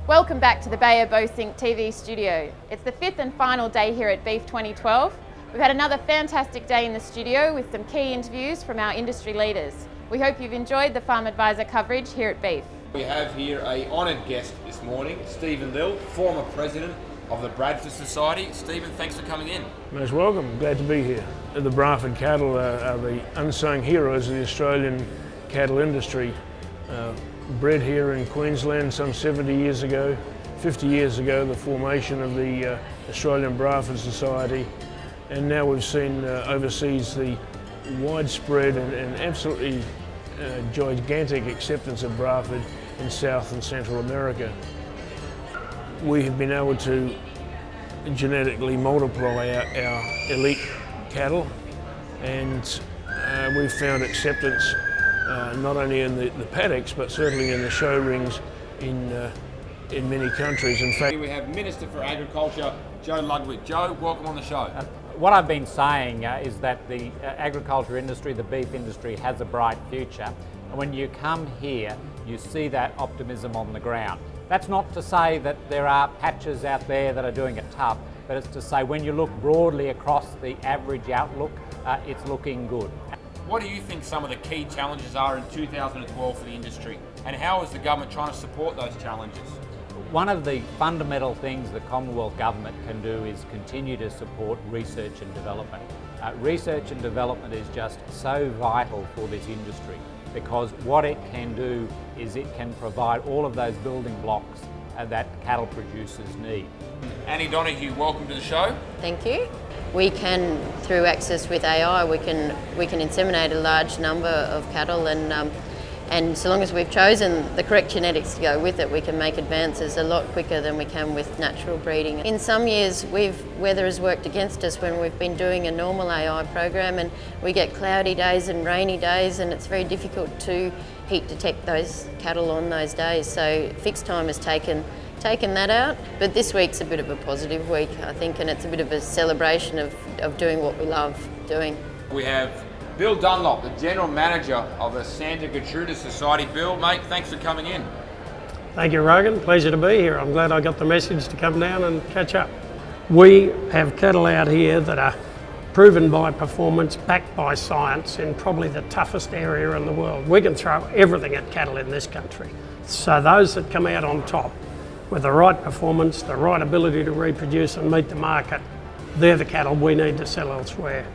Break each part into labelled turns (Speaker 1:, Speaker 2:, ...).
Speaker 1: Welcome back to the Bayer BoSynch TV Studio. It's the 5th and final day here at Beef 2012. We've had another fantastic day in the studio with some key interviews from our industry leaders. We hope you've enjoyed the Farm Advisor coverage here at Beef.
Speaker 2: We have here an honoured guest this morning, Stephen Lill, former president of the Bradford Society. Stephen, thanks for coming in.
Speaker 3: Most welcome, glad to be here. The Bradford cattle are the unsung heroes of the Australian cattle industry. Bred here in Queensland some 70 years ago, 50 years ago, the formation of the Australian Bradford Society, and now we've seen overseas the widespread and absolutely gigantic acceptance of Bradford in South and Central America. We have been able to genetically multiply our elite cattle, and we've found acceptance not only in the paddocks but certainly in the show rings in many countries. In fact,
Speaker 2: here we have Minister for Agriculture, Joe Ludwig. Joe, welcome on the show.
Speaker 4: What I've been saying is that the agriculture industry, the beef industry, has a bright future. And when you come here, you see that optimism on the ground. That's not to say that there are patches out there that are doing it tough, but it's to say when you look broadly across the average outlook, it's looking good.
Speaker 2: What do you think some of the key challenges are in 2012 for the industry, and how is the government trying to support those challenges?
Speaker 4: One of the fundamental things the Commonwealth Government can do is continue to support research and development. Research and development is just so vital for this industry, because what it can do is it can provide all of those building blocks that cattle producers need.
Speaker 2: Annie Donoghue, welcome to the show.
Speaker 5: Thank you. We can, through access with AI, we can inseminate a large number of cattle, and so long as we've chosen the correct genetics to go with it, we can make advances a lot quicker than we can with natural breeding. In some years, weather has worked against us when we've been doing a normal AI program, and we get cloudy days and rainy days, and it's very difficult to heat detect those cattle on those days. So fixed time has taken that out, but this week's a bit of a positive week, I think, and it's a bit of a celebration of doing what we love doing.
Speaker 2: We have Bill Dunlop, the General Manager of the Santa Gertruda Society. Bill, mate, thanks for coming in.
Speaker 6: Thank you, Rogan. Pleasure to be here. I'm glad I got the message to come down and catch up. We have cattle out here that are proven by performance, backed by science, in probably the toughest area in the world. We can throw everything at cattle in this country. So those that come out on top with the right performance, the right ability to reproduce and meet the market, they're the cattle we need to sell elsewhere.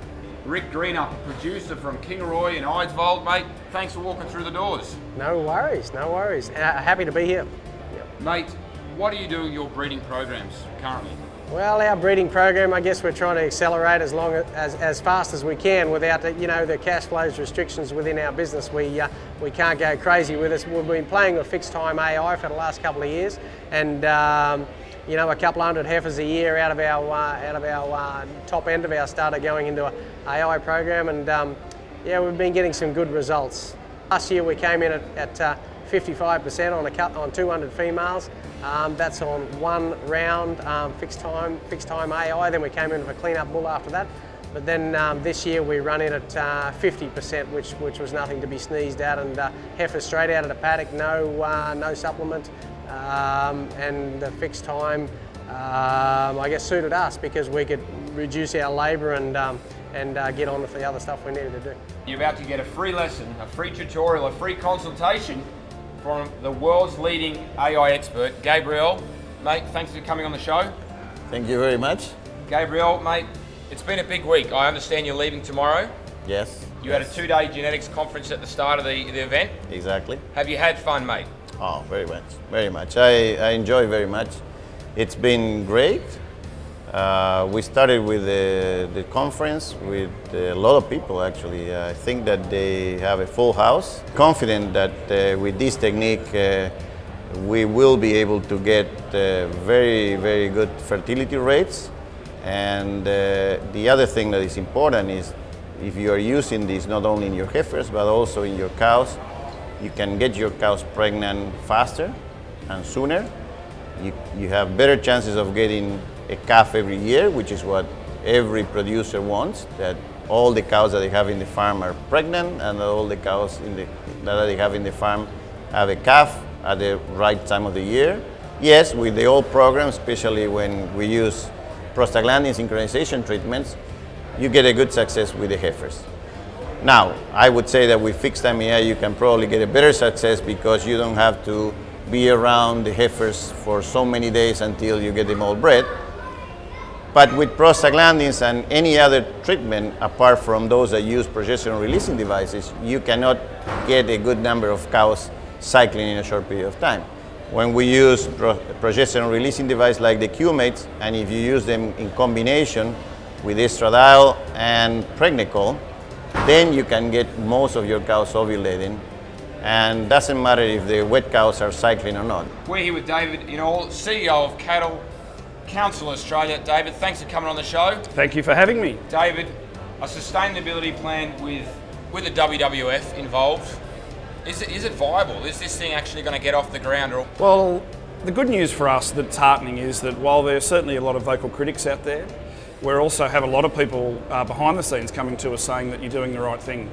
Speaker 2: Rick Greenup, producer from Kingaroy in Eidsvold, mate, thanks for walking through the doors.
Speaker 7: No worries, no worries. Happy to be here.
Speaker 2: Mate, what do you do with your breeding programs currently?
Speaker 7: Well, our breeding program, I guess we're trying to accelerate as fast as we can without the cash flows restrictions within our business. We can't go crazy with us. We've been playing with fixed time AI for the last couple of years, and a couple hundred heifers a year out of our top end of our starter going into an AI program, and we've been getting some good results. Last year we came in at 55% on 200 females. That's on one round fixed time AI. Then we came in for clean-up bull after that. But then this year we run in at 50%, which was nothing to be sneezed at, and heifers straight out of the paddock, no supplement, and the fixed time I guess suited us because we could reduce our labour and get on with the other stuff we needed to do.
Speaker 2: You're about to get a free lesson, a free tutorial, a free consultation from the world's leading AI expert, Gabriel. Mate, thanks for coming on the show.
Speaker 8: Thank you very much.
Speaker 2: Gabriel, mate, it's been a big week. I understand you're leaving tomorrow.
Speaker 8: Yes.
Speaker 2: You had a 2-day genetics conference at the start of the event.
Speaker 8: Exactly.
Speaker 2: Have you had fun, mate?
Speaker 8: Oh, very much, very much. I enjoy very much. It's been great. We started with the conference with a lot of people, actually. I think that they have a full house. Confident that with this technique we will be able to get very, very good fertility rates. And the other thing that is important is if you are using this not only in your heifers but also in your cows, you can get your cows pregnant faster and sooner. You have better chances of getting a calf every year, which is what every producer wants, that all the cows that they have in the farm are pregnant and all the cows that they have in the farm have a calf at the right time of the year. Yes, with the old program, especially when we use prostaglandin synchronization treatments, you get a good success with the heifers. Now, I would say that with fixed MEA you can probably get a better success because you don't have to be around the heifers for so many days until you get them all bred. But with prostaglandins and any other treatment, apart from those that use progesterone releasing devices, you cannot get a good number of cows cycling in a short period of time. When we use progesterone releasing device like the Q-mates, and if you use them in combination with estradiol and Pregnicol, then you can get most of your cows ovulating, and doesn't matter if the wet cows are cycling or not.
Speaker 2: We're here with David Inall, CEO of Cattle Council Australia. David, thanks for coming on the show.
Speaker 9: Thank you for having me.
Speaker 2: David, a sustainability plan with the WWF involved, is it viable? Is this thing actually going to get off the ground? Or?
Speaker 9: Well, the good news for us that's heartening is that while there's certainly a lot of vocal critics out there, we also have a lot of people behind the scenes coming to us saying that you're doing the right thing.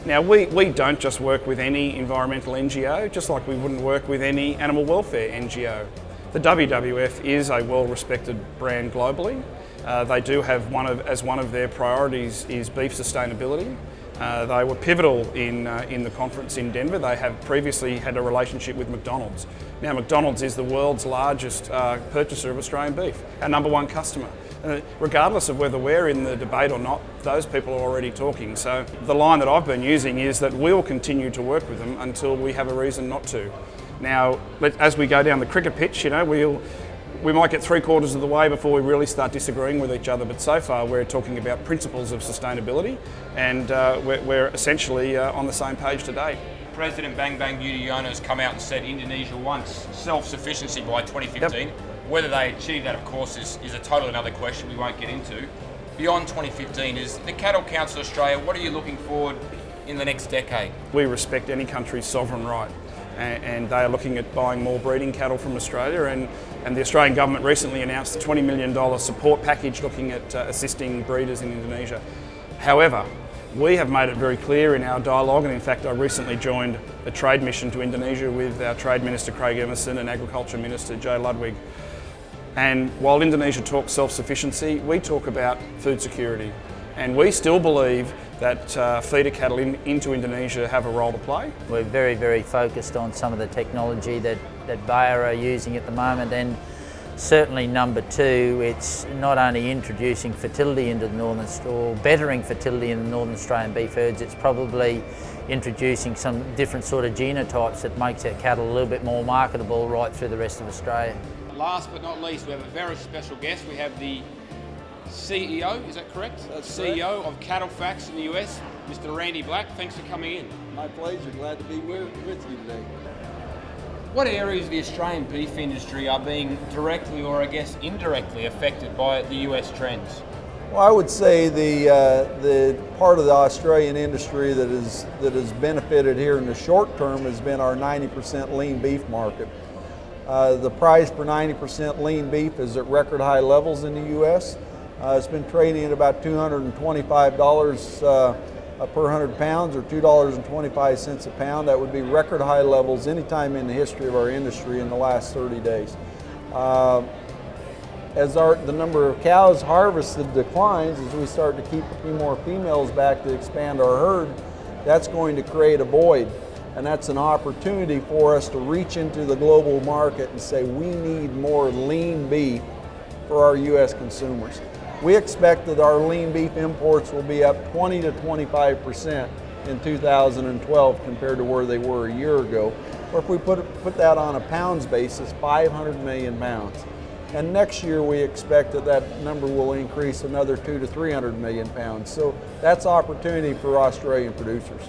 Speaker 9: Now, we don't just work with any environmental NGO, just like we wouldn't work with any animal welfare NGO. The WWF is a well-respected brand globally. They do have as one of their priorities is beef sustainability. They were pivotal in the conference in Denver. They have previously had a relationship with McDonald's. Now, McDonald's is the world's largest purchaser of Australian beef, our #1 customer. Regardless of whether we're in the debate or not, those people are already talking. So the line that I've been using is that we'll continue to work with them until we have a reason not to. Now, as we go down the cricket pitch, you know, we might get 3/4 of the way before we really start disagreeing with each other, but so far we're talking about principles of sustainability, and we're essentially on the same page today.
Speaker 2: President Bang Bang Yudhoyono has come out and said Indonesia wants self-sufficiency by 2015. Yep. Whether they achieve that, of course, is a totally another question we won't get into. Beyond 2015, is the Cattle Council Australia, what are you looking forward in the next decade?
Speaker 9: We respect any country's sovereign right, and they are looking at buying more breeding cattle from Australia, and the Australian government recently announced a $20 million support package looking at assisting breeders in Indonesia. However, we have made it very clear in our dialogue, and in fact I recently joined a trade mission to Indonesia with our Trade Minister Craig Emerson and Agriculture Minister Joe Ludwig. And while Indonesia talks self-sufficiency, we talk about food security. And we still believe that feeder cattle into Indonesia have a role to play.
Speaker 10: We're very, very focused on some of the technology that Bayer are using at the moment, and certainly number two, it's not only introducing fertility into the northern, or bettering fertility in the Northern Australian beef herds, it's probably introducing some different sort of genotypes that makes our cattle a little bit more marketable right through the rest of Australia.
Speaker 2: Last but not least, we have a very special guest. We have the CEO, is that correct?
Speaker 11: That's
Speaker 2: CEO of Cattle Facts in the US, Mr. Randy Black. Thanks for coming in.
Speaker 11: My pleasure, glad to be with you today.
Speaker 2: What areas of the Australian beef industry are being directly or I guess indirectly affected by the US trends?
Speaker 11: Well, I would say the part of the Australian industry that has benefited here in the short term has been our 90% lean beef market. The price for 90% lean beef is at record high levels in the US. It's been trading at about $225 per 100 pounds, or $2.25 a pound. That would be record high levels anytime in the history of our industry in the last 30 days. As the number of cows harvested declines, as we start to keep a few more females back to expand our herd, that's going to create a void. And that's an opportunity for us to reach into the global market and say we need more lean beef for our U.S. consumers. We expect that our lean beef imports will be up 20 to 25% in 2012 compared to where they were a year ago. Or if we put that on a pounds basis, 500 million pounds. And next year we expect that number will increase another 200 to 300 million pounds. So that's opportunity for Australian producers.